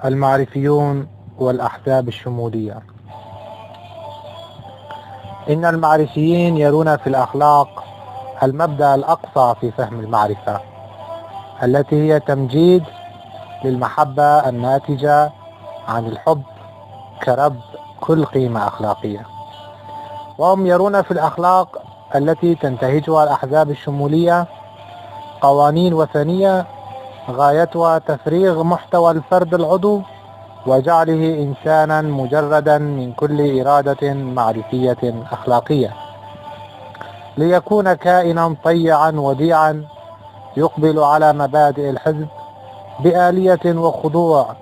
المعرفيون والأحزاب الشمولية. إن المعرفيين يرون في الأخلاق المبدأ الأقصى في فهم المعرفة، التي هي تمجيد للمحبة الناتجة عن الحب كرب كل قيمة أخلاقية. وهم يرون في الأخلاق التي تنتهجها الأحزاب الشمولية قوانين وثنية غايتها تفريغ محتوى الفرد العضو وجعله إنسانا مجردا من كل إرادة معرفية أخلاقية، ليكون كائنا طيعا وديعا يقبل على مبادئ الحزب بآلية وخضوع،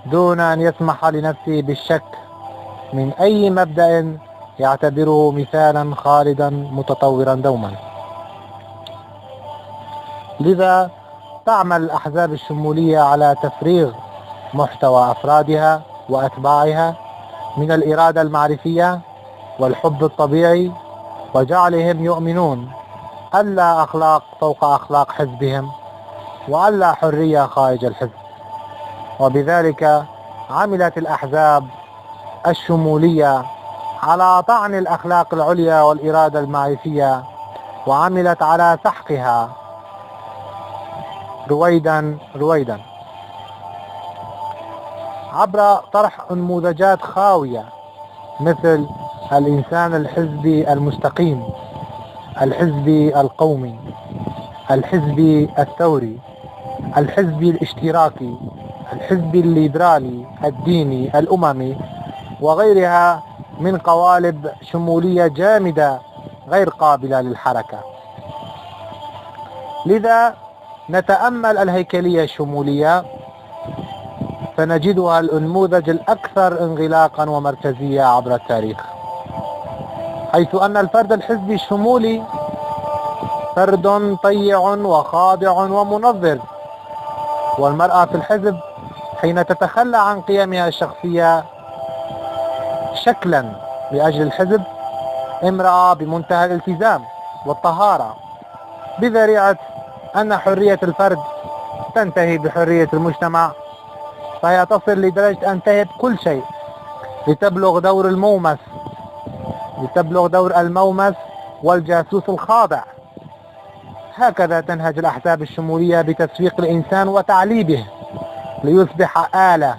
دون أن يسمح لنفسه بالشك من أي مبدأ يعتبره مثالا خالدا متطورا دوما. لذا تعمل الأحزاب الشمولية على تفريغ محتوى أفرادها وأتباعها من الإرادة المعرفية والحب الطبيعي، وجعلهم يؤمنون أن لا أخلاق فوق أخلاق حزبهم وأن لا حرية خارج الحزب. وبذلك عملت الأحزاب الشمولية على طعن الأخلاق العليا والإرادة المعرفية، وعملت على سحقها رويدا رويدا عبر طرح نموذجات خاوية مثل الإنسان الحزبي المستقيم، الحزبي القومي، الحزبي الثوري، الحزبي الاشتراكي، الحزبي الليبرالي، الديني، الأممي، وغيرها من قوالب شمولية جامدة غير قابلة للحركة. لذا نتأمل الهيكلية الشمولية فنجدها النموذج الأكثر انغلاقا ومركزية عبر التاريخ، حيث أن الفرد الحزبي الشمولي فرد طيع وخاضع ومنظر، والمرأة في الحزب حين تتخلى عن قيمها الشخصية شكلا لأجل الحزب امرأة بمنتهى الالتزام والطهارة، بذريعة أن حرية الفرد تنتهي بحرية المجتمع، فهي تصل لدرجة أن تهب كل شيء لتبلغ دور المومس والجاسوس الخاضع. هكذا تنهج الأحزاب الشمولية بتسويق الإنسان وتعليبه ليصبح آلة.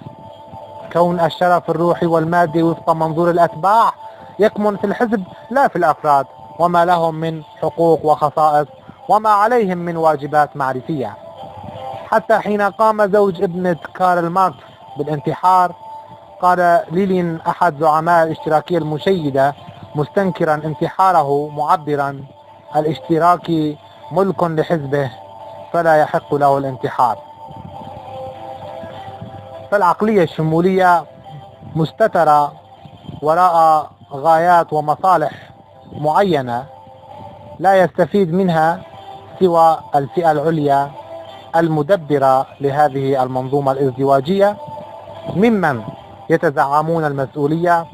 كون الشرف الروحي والمادي وفق منظور الأتباع يكمن في الحزب لا في الأفراد، وما لهم من حقوق وخصائص وما عليهم من واجبات معرفية. حتى حين قام زوج ابنة كارل ماركس بالانتحار، قال لينين أحد زعماء الاشتراكية المشيدة مستنكرا انتحاره معبرا: الاشتراكي ملك لحزبه فلا يحق له الانتحار. فالعقلية الشمولية مستترة وراء غايات ومصالح معينة لا يستفيد منها سوى الفئة العليا المدبرة لهذه المنظومة الازدواجية، ممن يتزعمون المسؤولية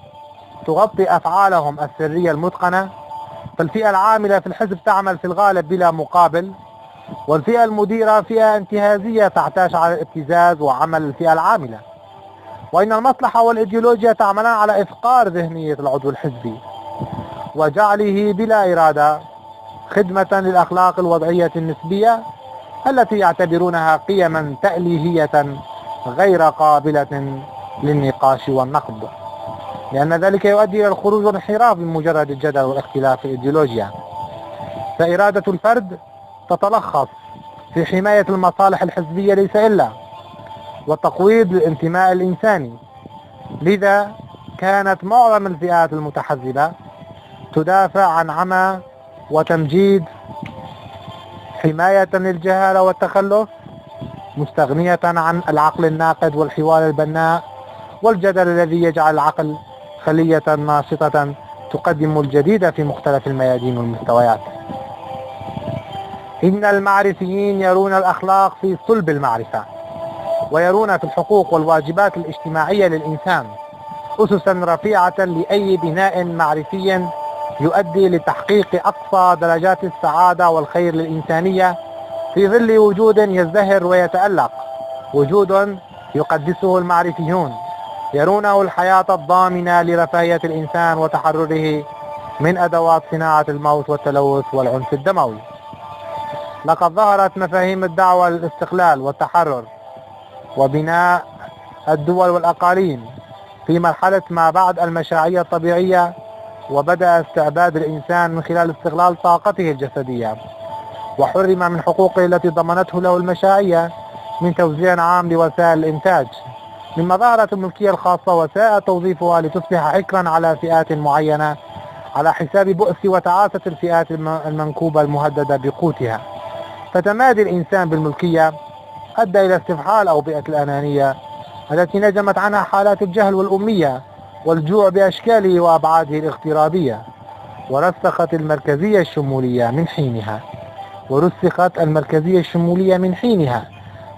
تغطي أفعالهم السرية المتقنة. فالفئة العاملة في الحزب تعمل في الغالب بلا مقابل، والفئة المديرة فئة انتهازية تعتاش على الابتزاز وعمل الفئة العاملة. وإن المصلحة والإيديولوجيا تعملان على إفقار ذهنية العضو الحزبي وجعله بلا إرادة خدمة للأخلاق الوضعية النسبية التي يعتبرونها قيما تأليهية غير قابلة للنقاش والنقد، لأن ذلك يؤدي إلى الخروج والانحراف من مجرد الجدل والاختلاف في الإيديولوجيا. فإرادة الفرد تتلخص في حماية المصالح الحزبية ليس إلا، وتقويض الانتماء الإنساني. لذا كانت معظم الفئات المتحزبة تدافع عن عمى وتمجيد حماية للجهالة والتخلف، مستغنية عن العقل الناقد والحوار البناء والجدل الذي يجعل العقل خلية ناشطة تقدم الجديد في مختلف الميادين والمستويات. إن المعرفيين يرون الأخلاق في صلب المعرفة، ويرون في الحقوق والواجبات الاجتماعية للإنسان أسسا رفيعة لأي بناء معرفي يؤدي لتحقيق أقصى درجات السعادة والخير للإنسانية في ظل وجود يزدهر ويتألق، وجود يقدسه المعرفيون، يرونه الحياة الضامنة لرفاهية الإنسان وتحرره من أدوات صناعة الموت والتلوث والعنف الدموي. لقد ظهرت مفاهيم الدعوة للاستقلال والتحرر وبناء الدول والأقاليم في مرحلة ما بعد المشاعية الطبيعية، وبدأ استعباد الإنسان من خلال استغلال طاقته الجسدية، وحرم من حقوقه التي ضمنته له المشاعية من توزيع عام لوسائل الإنتاج، مما ظهرت الملكية الخاصة وساء توظيفها لتصبح حكرا على فئات معينة على حساب بؤس وتعاسة الفئات المنكوبة المهددة بقوتها. فتمادي الإنسان بالملكية أدى إلى استفحال أوبئة الأنانية التي نجمت عنها حالات الجهل والأمية والجوع بأشكاله وأبعاده الاغترابية، ورسخت المركزية الشمولية من حينها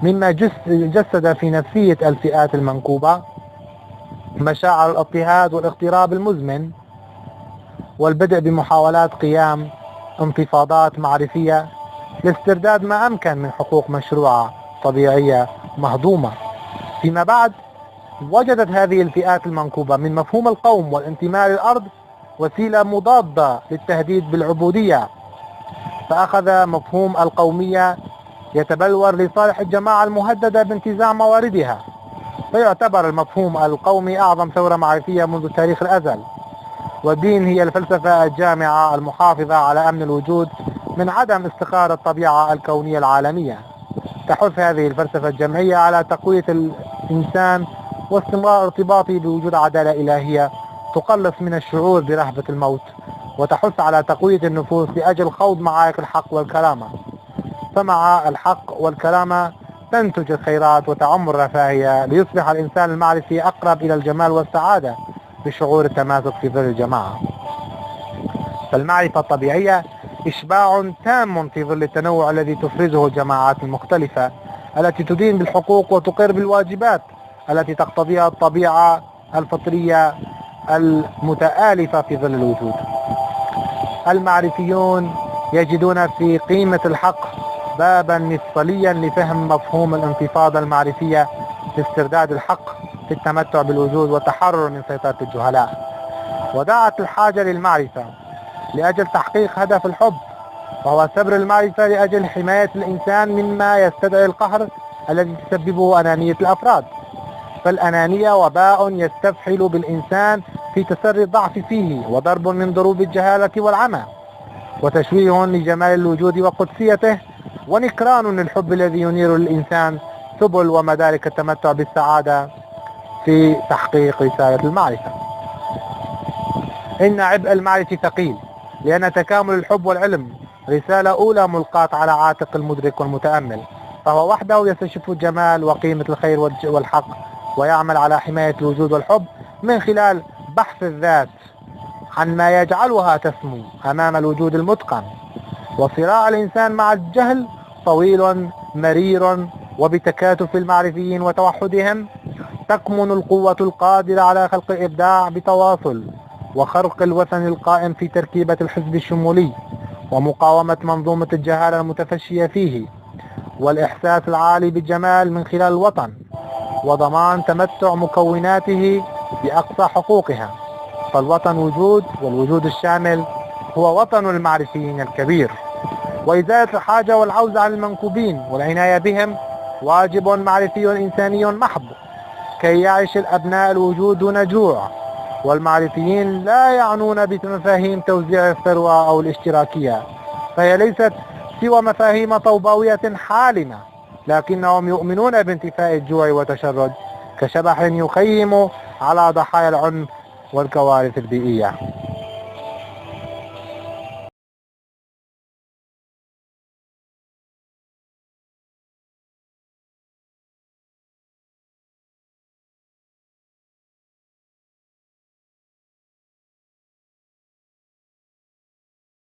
مما جسد في نفسية الفئات المنكوبة مشاعر الاضطهاد والاغتراب المزمن، والبدء بمحاولات قيام انتفاضات معرفية لاسترداد ما أمكن من حقوق مشروعة طبيعية مهضومة. فيما بعد وجدت هذه الفئات المنكوبة من مفهوم القوم والانتماء للأرض وسيلة مضادة للتهديد بالعبودية، فأخذ مفهوم القومية يتبلور لصالح الجماعة المهددة بانتزاع مواردها، فيعتبر المفهوم القومي أعظم ثورة معرفية منذ تاريخ الأزل. والدين هي الفلسفة الجامعة المحافظة على أمن الوجود من عدم استقرار الطبيعة الكونية العالمية. تحث هذه الفلسفة الجمعية على تقوية الإنسان واستمرار ارتباطه بوجود عدالة إلهية تقلص من الشعور برهبة الموت، وتحث على تقوية النفوس لأجل خوض معارك الحق والكرامة، فمع الحق والكرامة تنتج الخيرات وتعم الرفاهية، ليصبح الإنسان المعرفي أقرب إلى الجمال والسعادة بشعور التماسك في ظل الجماعة. فالمعرفة الطبيعية إشباع تام في ظل التنوع الذي تفرزه الجماعات المختلفة التي تدين بالحقوق وتقر بالواجبات التي تقتضيها الطبيعة الفطرية المتآلفة في ظل الوجود. المعرفيون يجدون في قيمة الحق بابا مفصليا لفهم مفهوم الانتفاضة المعرفية لاسترداد الحق في التمتع بالوجود والتحرر من سيطرة الجهلاء. ودعت الحاجة للمعرفة لأجل تحقيق هدف الحب، وهو سبر المعرفة لأجل حماية الإنسان مما يستدعي القهر الذي تسببه أنانية الأفراد. فالأنانية وباء يستفحل بالإنسان في تسري الضعف فيه، وضرب من ضروب الجهالة والعمى، وتشويه لجمال الوجود وقدسيته، ونكران للحب الذي ينير للإنسان سبل ومدارك التمتع بالسعادة في تحقيق رسالة المعرفة. إن عبء المعرفة ثقيل، لأن تكامل الحب والعلم رسالة أولى ملقاة على عاتق المدرك والمتأمل، فهو وحده يستشف الجمال وقيمة الخير والحق، ويعمل على حماية الوجود والحب من خلال بحث الذات عن ما يجعلها تسمو أمام الوجود المتقن. وصراع الإنسان مع الجهل طويل مرير، وبتكاتف المعرفيين وتوحدهم تكمن القوة القادرة على خلق الإبداع بتواصل، وخرق الوثن القائم في تركيبة الحزب الشمولي، ومقاومة منظومة الجهالة المتفشية فيه، والإحساس العالي بالجمال من خلال الوطن، وضمان تمتع مكوناته بأقصى حقوقها. فالوطن وجود، والوجود الشامل هو وطن المعرفيين الكبير. وإزالة الحاجة والعوز عن المنكوبين والعناية بهم واجب معرفي إنساني محض، كي يعيش الأبناء الوجود دون جوع. والمعرفيين لا يعنون بمفاهيم توزيع الثروة أو الاشتراكية، فهي ليست سوى مفاهيم طوباوية حالمة، لكنهم يؤمنون بانتفاء الجوع والتشرد كشبح يخيم على ضحايا العنف والكوارث البيئية.